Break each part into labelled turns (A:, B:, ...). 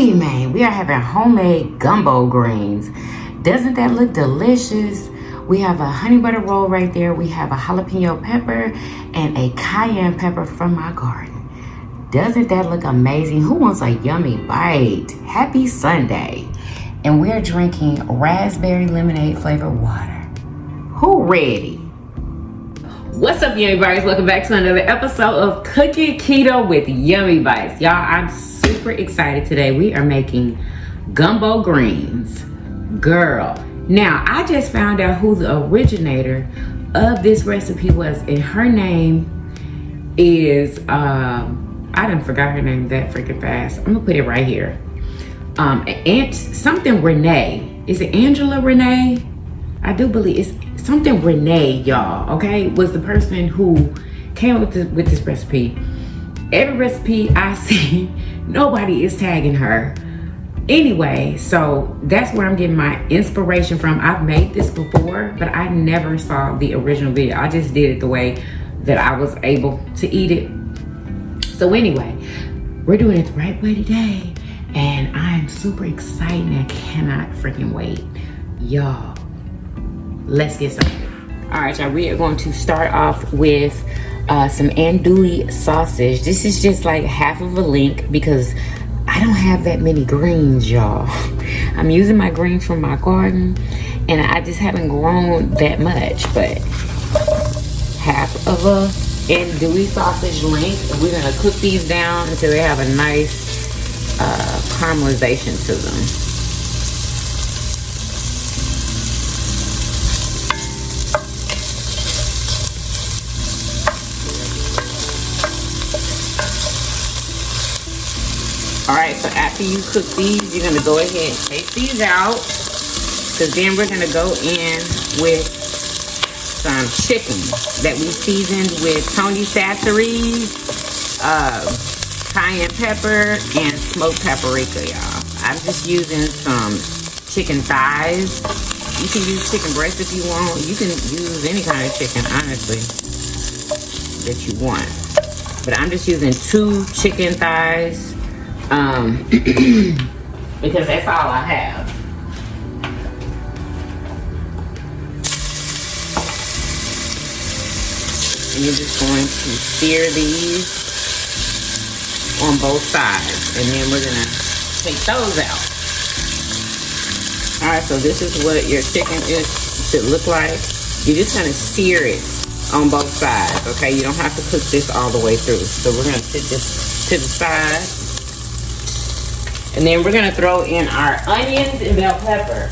A: Hey man, we are having homemade gumbo greens. Doesn't that look delicious? We have a honey butter roll right there. We have a jalapeno pepper and a cayenne pepper from my garden. Doesn't that look amazing? Who wants a yummy bite? Happy Sunday. And we're drinking raspberry lemonade flavored water. Who ready? What's up, Yummybites? Welcome back to another episode of Cooking Keto with Yummybites. Y'all, I'm super excited today. We are making gumbo greens. Girl. Now, I just found out who the originator of this recipe was, and her name is, I done forgot her name that freaking fast. I'm gonna put it right here. Aunt something Renee. Is it Angela Renee? I do believe it's something Renee, y'all, okay? Was the person who came up with this recipe. Every recipe I see, nobody is tagging her. Anyway, so that's where I'm getting my inspiration from. I've made this before, but I never saw the original video. I just did it the way that I was able to eat it. So anyway, we're doing it the right way today. And I'm super excited and I cannot freaking wait. Y'all, let's get started. All right, y'all, we are going to start off with some andouille sausage. This is just like half of a link because I don't have that many greens, y'all. I'm using my greens from my garden and I just haven't grown that much, but half of a andouille sausage link. We're gonna cook these down until they have a nice caramelization to them. Alright, so after you cook these, you're going to go ahead and take these out, because then we're going to go in with some chicken that we seasoned with Tony Chachere's, cayenne pepper, and smoked paprika, y'all. I'm just using some chicken thighs. You can use chicken breast if you want. You can use any kind of chicken, honestly, that you want. But I'm just using 2 chicken thighs. Because that's all I have. And you're just going to sear these on both sides, and then we're gonna take those out. All right, so this is what your chicken should look like. You're just gonna sear it on both sides, okay? You don't have to cook this all the way through. So we're gonna sit this to the side. And then we're gonna throw in our onions and bell pepper.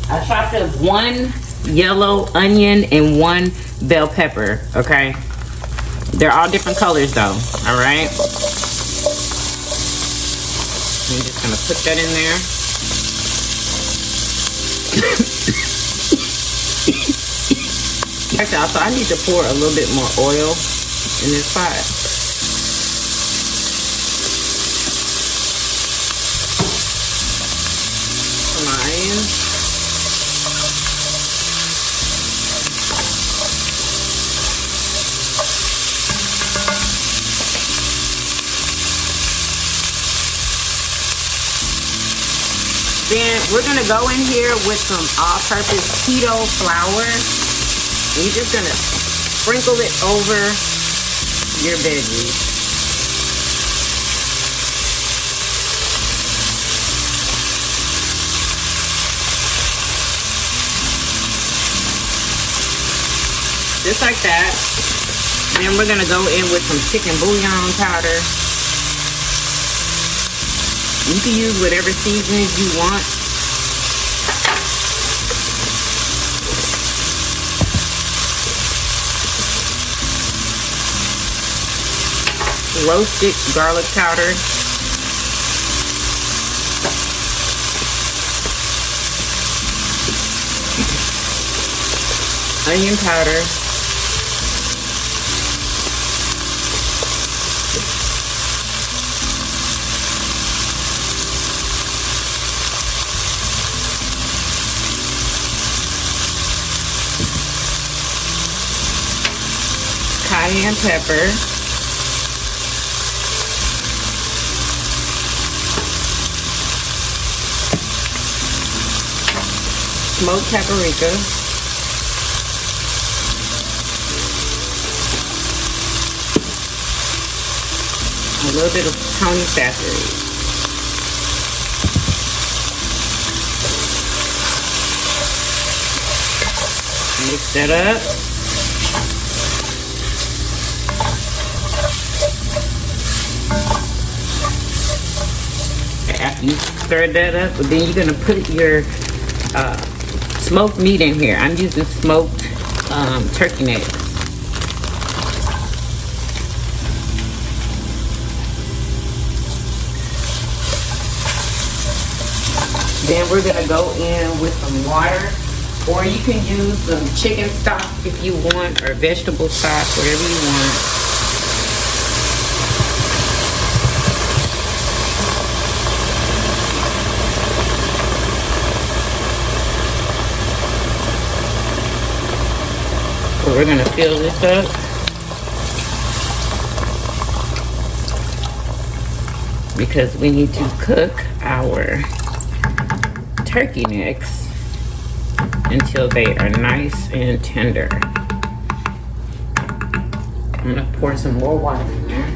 A: I chopped up 1 yellow onion and 1 bell pepper, okay? They're all different colors though, all right? I'm just gonna put that in there. Alright, y'all, so I need to pour a little bit more oil in this pot. Then we're gonna go in here with some all-purpose keto flour. And you're just gonna sprinkle it over your veggies. Just like that. And then we're gonna go in with some chicken bouillon powder. You can use whatever seasonings you want. Roasted garlic powder. Onion powder. Cayenne pepper. smoked paprika. A little bit of honey saturated. Mix that up. After you stir that up, then you're gonna put your smoked meat in here. I'm using smoked turkey necks. Then we're gonna go in with some water, or you can use some chicken stock if you want, or vegetable stock, whatever you want. So we're gonna fill this up. Because we need to cook our turkey necks until they are nice and tender. I'm gonna pour some more water in there.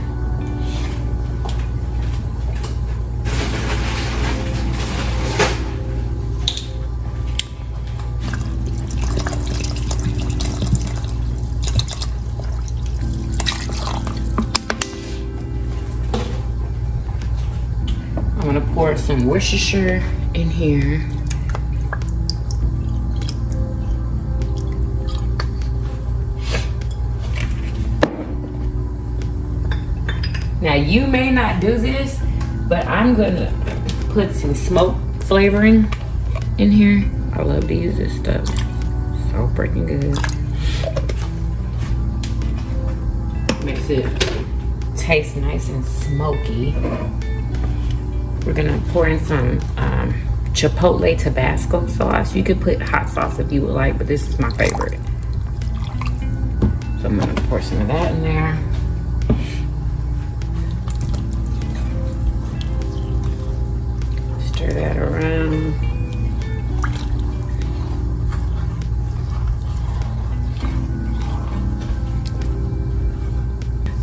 A: I'm gonna pour some Worcestershire in here. Now you may not do this, but I'm gonna put some smoke flavoring in here. I love to use this stuff. So freaking good. Makes it taste nice and smoky. We're gonna pour in some Chipotle Tabasco sauce. You could put hot sauce if you would like, but this is my favorite. So I'm gonna pour some of that in there. Stir that around.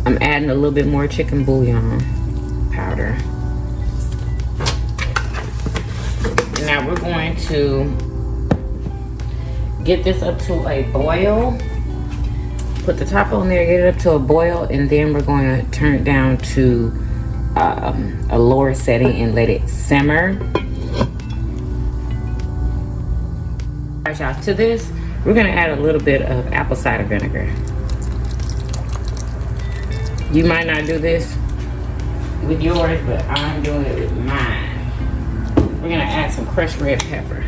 A: I'm adding a little bit more chicken bouillon powder. Now we're going to get this up to a boil. Put the top on there, get it up to a boil, and then we're going to turn it down to a lower setting and let it simmer. Alright y'all, to this, we're going to add a little bit of apple cider vinegar. You might not do this with yours, but I'm doing it with mine. We're gonna add some crushed red pepper.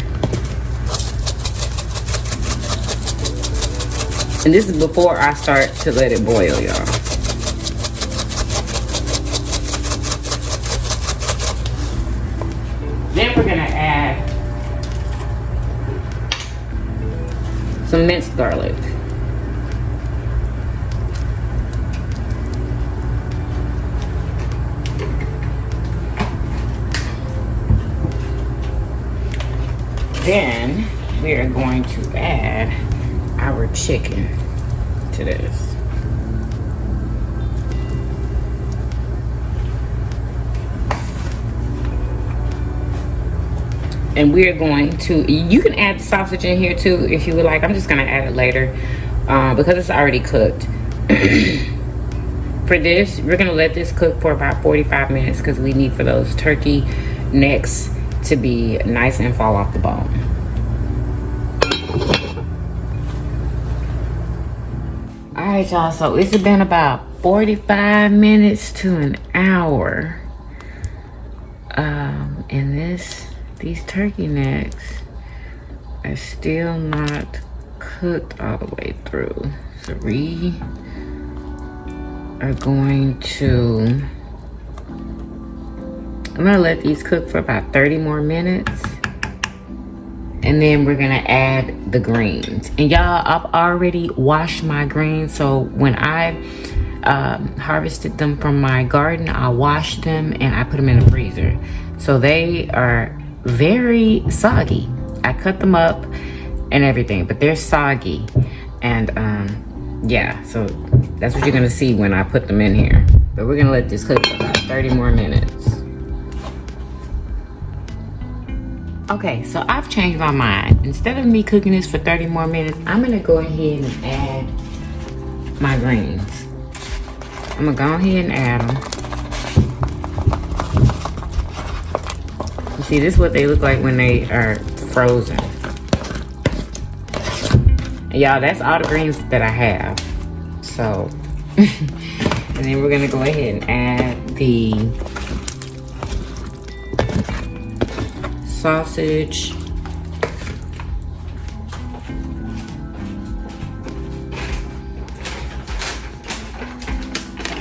A: And this is before I start to let it boil, y'all. Then we're gonna add some minced garlic. Then we are going to add our chicken to this. And we are going to, you can add sausage in here too if you would like. I'm just gonna add it later because it's already cooked. For this, we're gonna let this cook for about 45 minutes because we need for those turkey necks to be nice and fall off the bone. All right, y'all, so it's been about 45 minutes to an hour. And these turkey necks are still not cooked all the way through. So we are going to, I'm gonna let these cook for about 30 more minutes. And then we're gonna add the greens. And y'all, I've already washed my greens. So when I harvested them from my garden, I washed them and I put them in the freezer. So they are very soggy. I cut them up and everything, but they're soggy. And yeah, so that's what you're gonna see when I put them in here. But we're gonna let this cook for about 30 more minutes. Okay, so I've changed my mind. Instead of me cooking this for 30 more minutes, I'm gonna go ahead and add my greens. I'm gonna go ahead and add them. You see, this is what they look like when they are frozen. Y'all, that's all the greens that I have. So, and then we're gonna go ahead and add the sausage.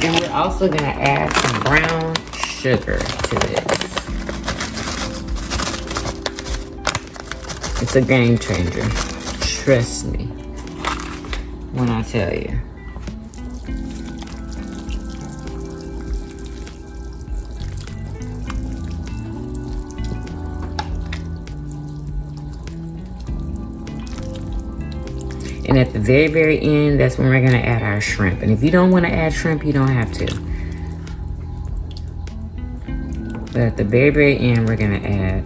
A: And we're also gonna add some brown sugar to this. It's a game changer. Trust me when I tell you. And at the very, very end, that's when we're gonna add our shrimp. And if you don't wanna add shrimp, you don't have to. But at the very, very end, we're gonna add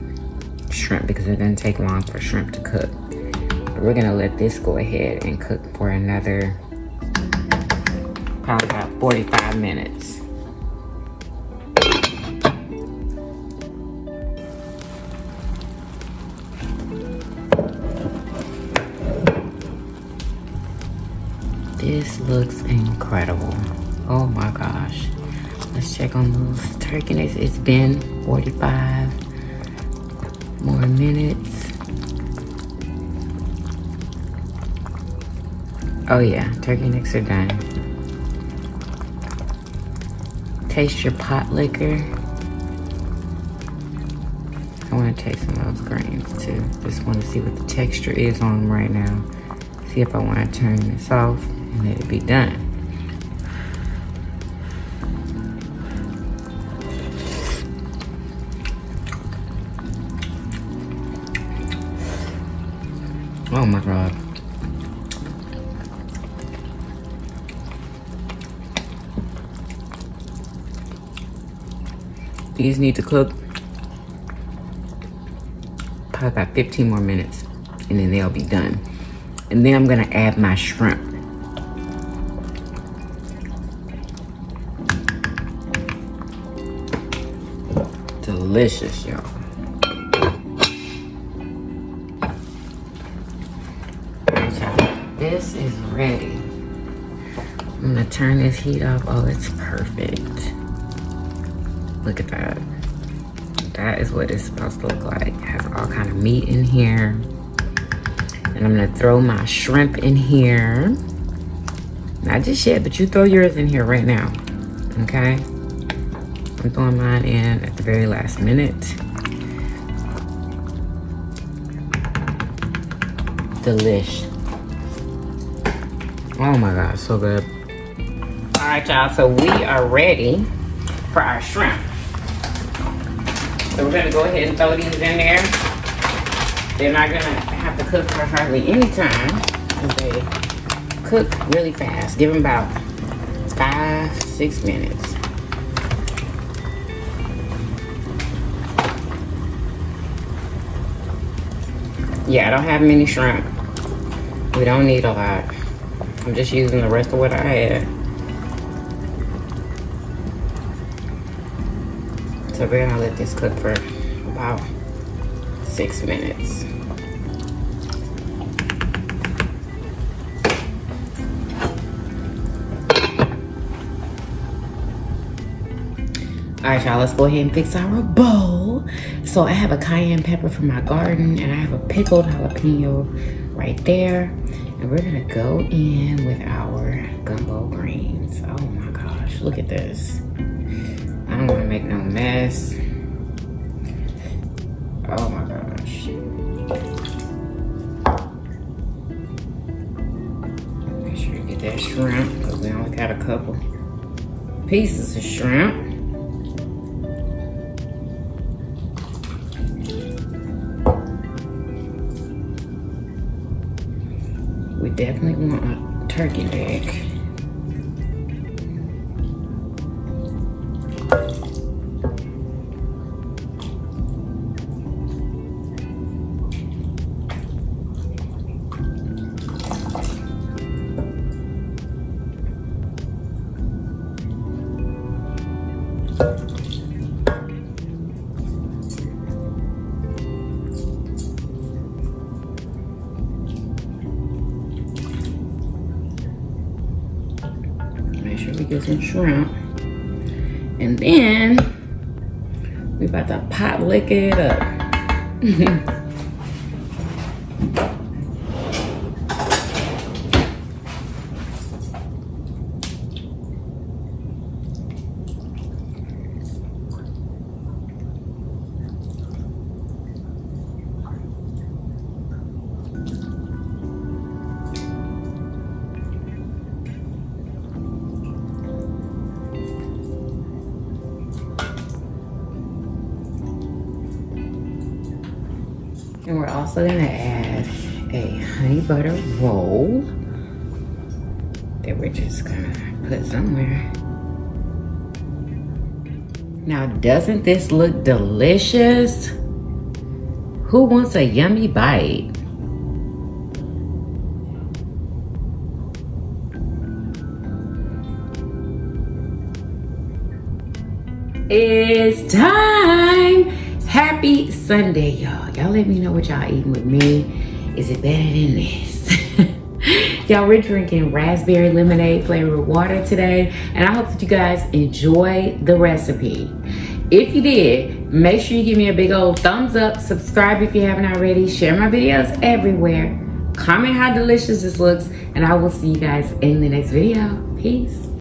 A: shrimp because it doesn't take long for shrimp to cook. But we're gonna let this go ahead and cook for another, probably about 45 minutes. This looks incredible. Oh my gosh. Let's check on those turkey necks. It's been 45 more minutes. Oh yeah, turkey necks are done. Taste your pot liquor. I want to taste some of those greens too. Just want to see what the texture is on them right now. See if I want to turn this off and let it be done. Oh my God. These need to cook probably about 15 more minutes and then they'll be done. And then I'm gonna add my shrimp. Delicious, y'all. This is ready. I'm gonna turn this heat off. Oh, it's perfect. Look at that. That is what it's supposed to look like. It has all kind of meat in here. And I'm gonna throw my shrimp in here. Not just yet, but you throw yours in here right now, okay? I'm throwing mine in at the very last minute. Delish. Oh my God, so good. All right, y'all, so we are ready for our shrimp. So we're gonna go ahead and throw these in there. They're not gonna have to cook for hardly any time because they cook really fast. Give them about 5-6 minutes. Yeah, I don't have many shrimp. We don't need a lot. I'm just using the rest of what I had. So we're gonna let this cook for about 6 minutes. All right, y'all, let's go ahead and fix our bowl. So I have a cayenne pepper from my garden and I have a pickled jalapeno right there. And we're gonna go in with our gumbo greens. Oh my gosh, look at this. I don't wanna make no mess. Oh my gosh. Make sure you get that shrimp because we only got a couple pieces of shrimp. definitely want a turkey leg. Make sure we get some shrimp. And then we about to pot lick it up. And we're also gonna add a honey butter roll that we're just gonna put somewhere. Now, doesn't this look delicious? Who wants a yummy bite? It's time! Happy Sunday, y'all. Y'all let me know what y'all eating with me. Is it better than this? Y'all, we're drinking raspberry lemonade flavored water today, and I hope that you guys enjoy the recipe. If you did, make sure you give me a big old thumbs up, subscribe if you haven't already, share my videos everywhere, comment how delicious this looks, and I will see you guys in the next video. Peace.